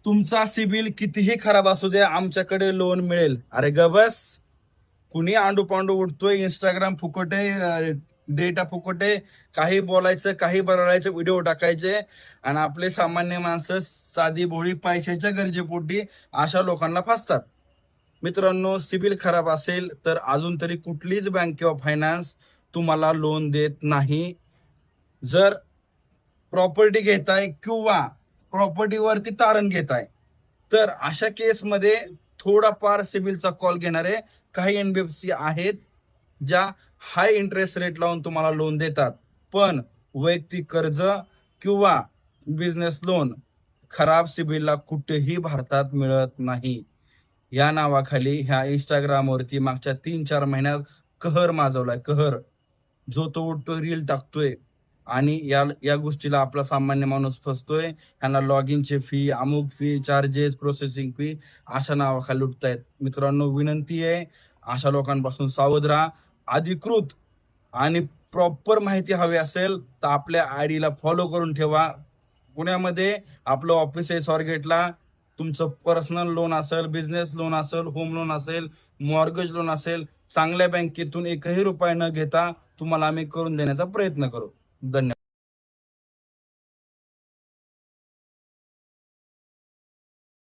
तुमचा सिबिल कितीही खराब असू द्या, आमच्याकडे लोन मिळेल. अरे ग बस. कुणी आंडू पांडू उठतोय, इंस्टाग्राम फुकटे, डेटा फुकटे, काही बोलायचं, काही बनवायचं, व्हिडिओ टाकायचे, आणि आपले सामान्य माणसं साधी भोळी पैशाच्या गरजेपोटी अशा लोकांना फसतात. मित्रांनो, सिबिल खराब असेल तर अजून तरी कुठलीच बँक किंवा फायनान्स तुम्हाला लोन देत नाही. जर प्रॉपर्टी घेताय किंवा प्रॉपर्टीवरती तारण घेताय, तर अशा केसमध्ये थोडाफार सिबिलचा कॉल घेणारे काही एनबीएफसी आहेत, ज्या हाय इंटरेस्ट रेट लावून तुम्हाला लोन देतात. पण वैयक्तिक कर्ज किंवा बिझनेस लोन खराब सिबिलला कुठेही भारतात मिळत नाही. या नावाखाली ह्या इंस्टाग्रामवरती मागच्या 3-4 महिन्यात कहर माजवलाय, कहर. जो तो उठतोय, रील टाकतोय, आणि या या गोष्टीला आपला सामान्य माणूस फसतोय. ह्यांना लॉग इनचे फी, अमुक फी, चार्जेस, प्रोसेसिंग फी अशा नावाखाली लुटतायत. मित्रांनो, विनंती आहे, अशा लोकांपासून सावध राहा. अधिकृत आणि प्रॉपर माहिती हवी असेल तर आपल्या आयडीला फॉलो करून ठेवा. पुण्यामध्ये आपलं ऑफिस आहे स्वारगेटला. तुमचं पर्सनल लोन असेल, बिझनेस लोन असेल, होम लोन असेल, मॉर्गेज लोन असेल, चांगल्या बँकेतून एकही रुपया न घेता तुम्हाला आम्ही करून देण्याचा प्रयत्न करू. धन्यवाद.